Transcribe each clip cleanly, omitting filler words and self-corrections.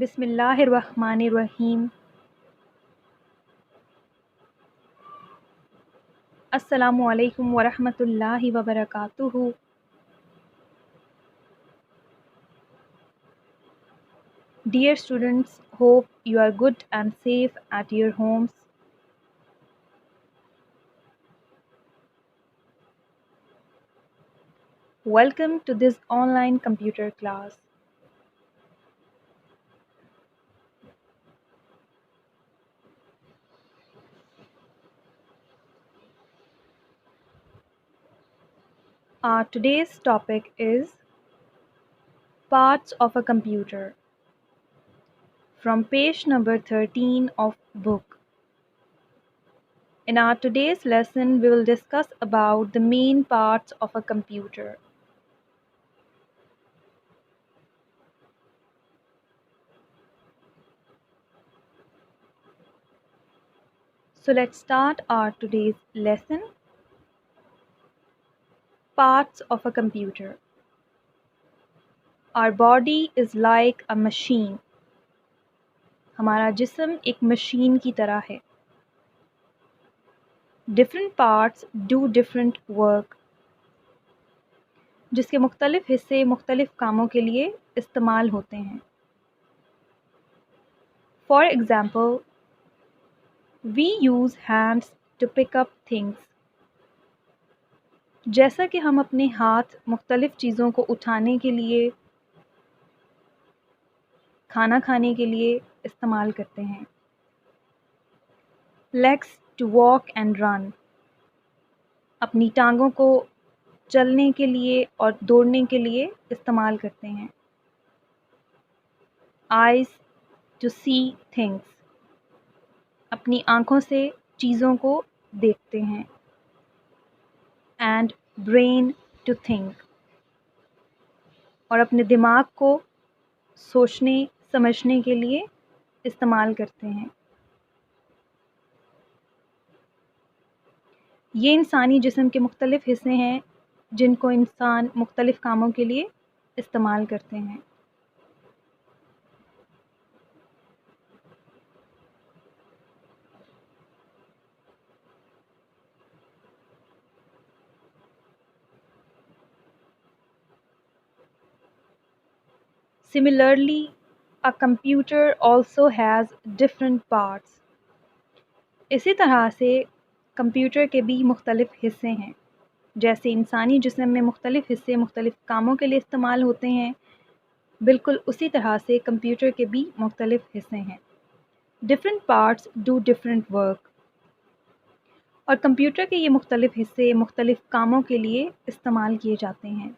बिस्मिल्लाहिर्रहमानिर्रहीम। अस्सलामु अलैकुम वरहमतुल्लाहि वबरकातुहू। Dear students, hope you are good and safe at your homes. Welcome to this online computer class. Our today's topic is parts of a computer from page number 13 of book. In our today's lesson, we will discuss about the main parts of a computer. So let's start our today's lesson. Parts of a computer. Our body is like a machine. हमारा जिस्म एक machine की तरह है. Different parts do different work. जिसके मुख्तलिफ हिस्से मुख्तलिफ कामों के लिए इस्तेमाल होते हैं. For example, we use hands to pick up things. जैसा कि हम अपने हाथ मुख्तलिफ चीज़ों को उठाने के लिए, खाना खाने के लिए इस्तेमाल करते हैं. Legs to walk and run. अपनी टांगों को चलने के लिए और दौड़ने के लिए इस्तेमाल करते हैं. Eyes to see things. अपनी आँखों से चीज़ों को देखते हैं. And brain to think. और अपने दिमाग को सोचने समझने के लिए इस्तेमाल करते हैं. ये इंसानी जिस्म के मुख्तलिफ हिस्से हैं जिनको इंसान मुख्तलिफ कामों के लिए इस्तेमाल करते हैं. Similarly, a computer also has different parts. इसी तरह से कंप्यूटर के भी मुख्तलिफ हिस्से हैं. जैसे इंसानी जिस्म में मुख्तलिफ हिस्से मुख्तलिफ कामों के लिए इस्तेमाल होते हैं, बिल्कुल उसी तरह से कंप्यूटर के भी मुख्तलिफ हिस्से हैं. Different parts do different work. और कंप्यूटर के ये मुख्तलिफ हिस्से मुख्तलिफ कामों के लिए इस्तेमाल किए जाते हैं.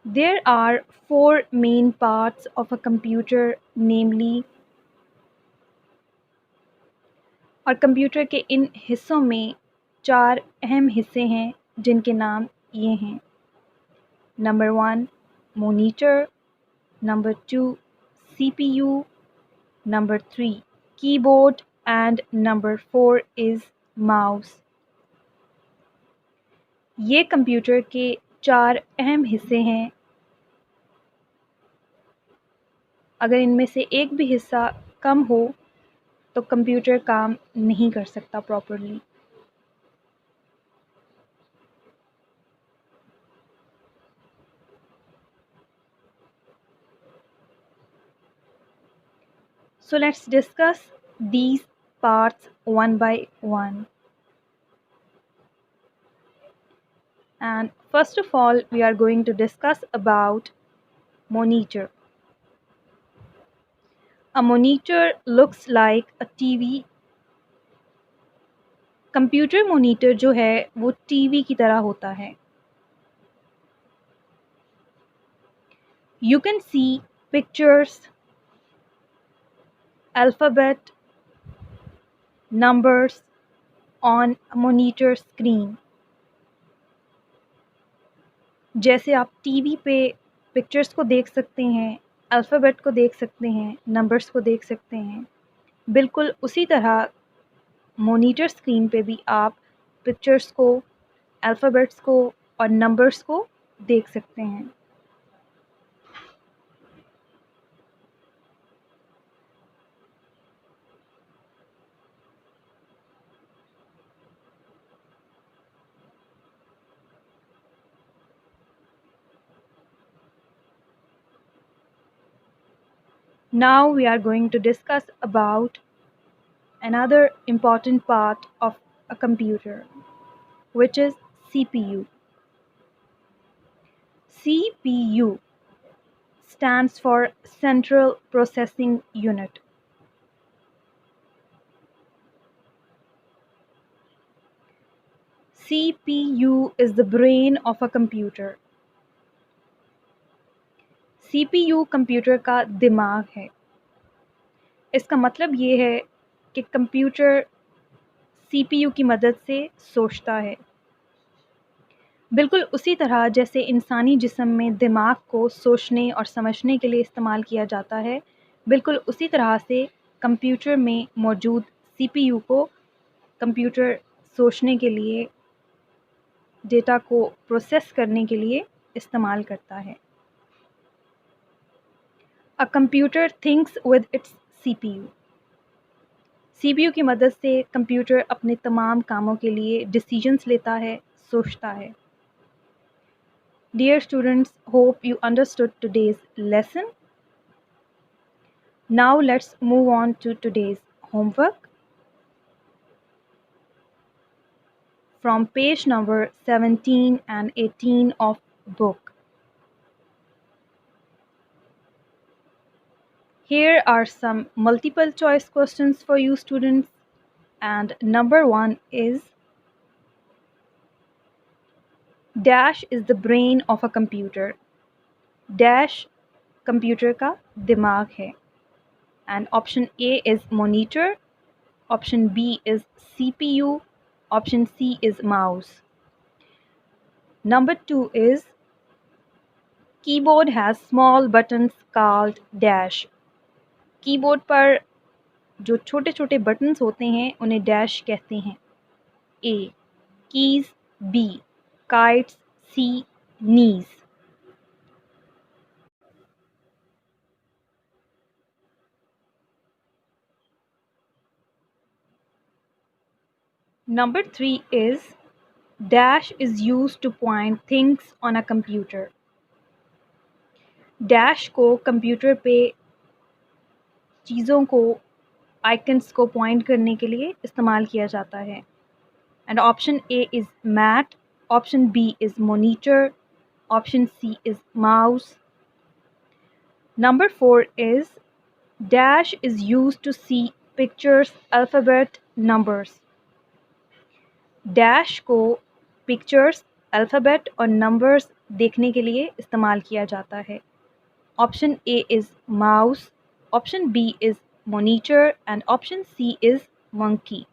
There are 4 main parts of a computer, namely. और कंप्यूटर के इन हिस्सों में 4 अहम हिस्से हैं जिनके नाम ये हैं. Number 1 monitor, Number 2 CPU, Number 3 keyboard and Number 4 is mouse. ये कंप्यूटर के 4 अहम हिस्से हैं. अगर इनमें से एक भी हिस्सा कम हो तो कंप्यूटर काम नहीं कर सकता properly. So let's discuss these parts one by one. And first of all, we are going to discuss about monitor. A monitor looks like a TV. Computer monitor जो है वो टीवी की तरह होता है. You can see pictures, alphabet, numbers on a monitor screen. जैसे आप TV पे पिक्चर्स को देख सकते हैं, अल्फ़ाबेट को देख सकते हैं, नंबर्स को देख सकते हैं, बिल्कुल उसी तरह मॉनिटर स्क्रीन पे भी आप पिक्चर्स को, अल्फ़ाबेट्स को और नंबर्स को देख सकते हैं. Now we are going to discuss about another important part of a computer, which is CPU. CPU stands for Central Processing Unit. CPU is the brain of a computer. CPU computer का दिमाग है. इसका मतलब ये है कि computer CPU की मदद से सोचता है. बिल्कुल उसी तरह जैसे इंसानी जिस्म में दिमाग को सोचने और समझने के लिए इस्तेमाल किया जाता है, बिल्कुल उसी तरह से कंप्यूटर में मौजूद CPU को कंप्यूटर सोचने के लिए, डेटा को प्रोसेस करने के लिए इस्तेमाल करता है. A computer thinks with its CPU. CPU की मदद से कंप्यूटर अपने तमाम कामों के लिए डिसीजंस लेता है, सोचता है. Dear students, hope you understood today's lesson. Now let's move on to today's homework. From page number 17 and 18 of book. Here are some multiple choice questions for you students, and number 1 is dash is the brain of a computer. Dash computer का दिमाग है. And option A is monitor, option B is CPU, option C is mouse. Number 2 is keyboard has small buttons called dash. Keyboard पर जो छोटे छोटे buttons होते हैं उन्हें डैश कहते हैं. A keys, B kites, C knees. Number 3 is dash is used to point things on a computer. Dash को कंप्यूटर पे चीज़ों को, आइकन्स को पॉइंट करने के लिए इस्तेमाल किया जाता है. And option A is mat, option B is monitor, option C is mouse. Number 4 is dash is used to see pictures, alphabet, numbers. Dash को पिक्चर्स, अल्फ़ाबेट और नंबर्स देखने के लिए इस्तेमाल किया जाता है. Option A is mouse, option B is monitor and option C is monkey.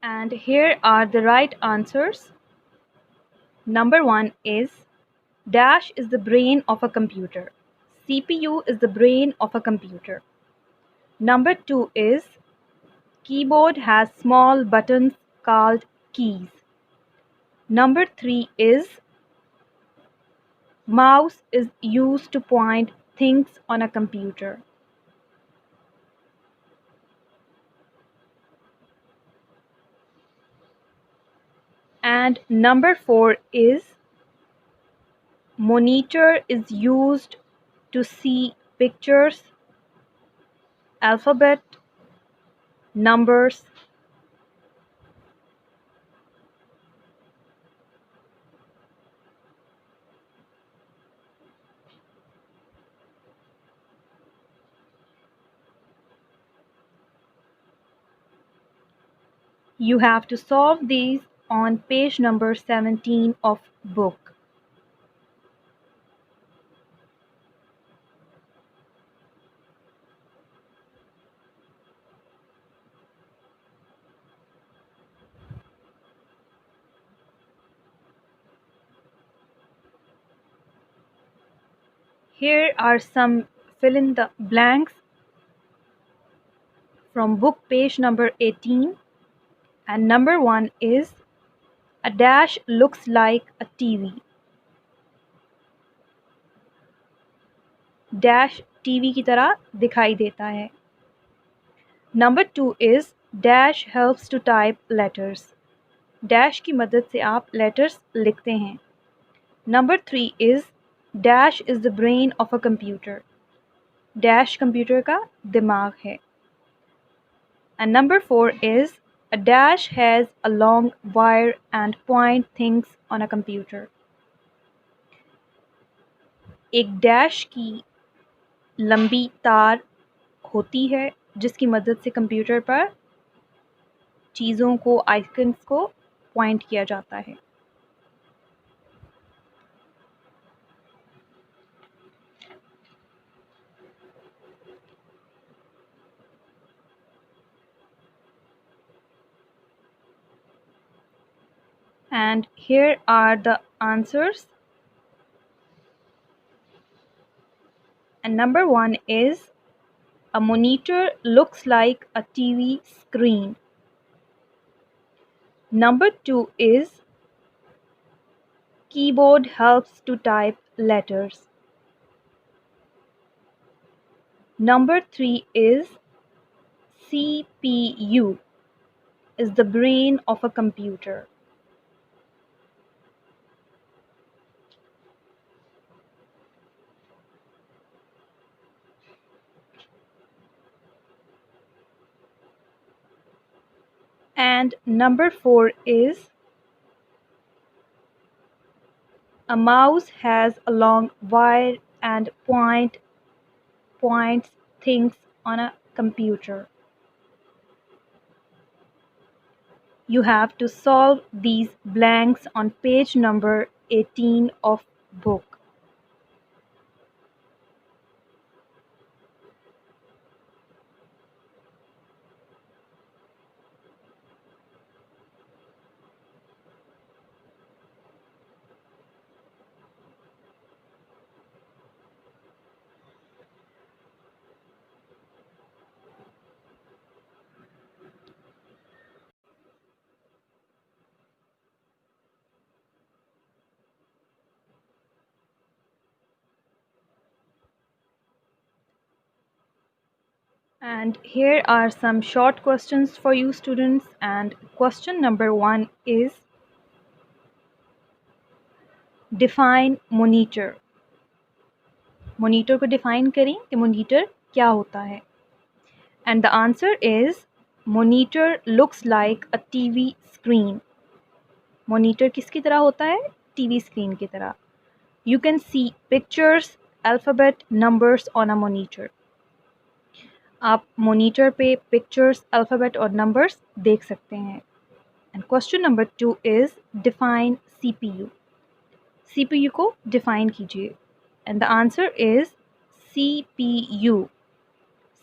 And here are the right answers. Number 1 is dash is the brain of a computer. CPU is the brain of a computer. Number 2 is keyboard has small buttons called keys. Number 3 is mouse is used to point things on a computer. And number 4 is monitor is used to see pictures, alphabet, numbers. You have to solve these on page number 17 of book. Here are some fill in the blanks from book page number 18, and number 1 is a dash looks like a TV. Dash TV की तरह दिखाई देता है. Number 2 is Dash helps to type letters. Dash की मदद से आप letters लिखते हैं. Number 3 is Dash is the brain of a computer. Dash computer का दिमाग है. And number 4 is a dash has a long wire and point things on a computer. एक डैश की लंबी तार होती है जिसकी मदद से कंप्यूटर पर चीज़ों को आइकन्स को पॉइंट किया जाता है. And here are the answers. And number 1 is a monitor looks like a TV screen. Number 2 is keyboard helps to type letters. Number 3 is CPU is the brain of a computer. And number 4 is a mouse has a long wire and points things on a computer. You have to solve these blanks on page number 18 of book. And here are some short questions for you students. And question number 1 is define monitor. Monitor को define करें कि monitor क्या होता है. And the answer is monitor looks like a TV screen. Monitor किसकी तरह होता है? TV screen की तरह. You can see pictures, alphabet, numbers on a monitor. आप monitor पे pictures, alphabet और numbers देख सकते हैं. And question number 2 is define CPU. CPU को define कीजिए. And the answer is CPU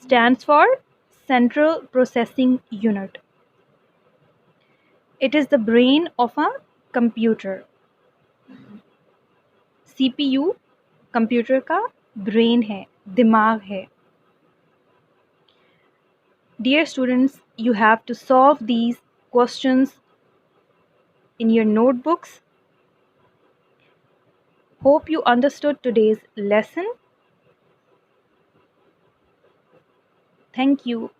stands for Central Processing Unit. It is the brain of a computer. CPU computer का brain है, दिमाग है. Dear students, you have to solve these questions in your notebooks. Hope you understood today's lesson. Thank you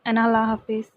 and Allah Hafiz.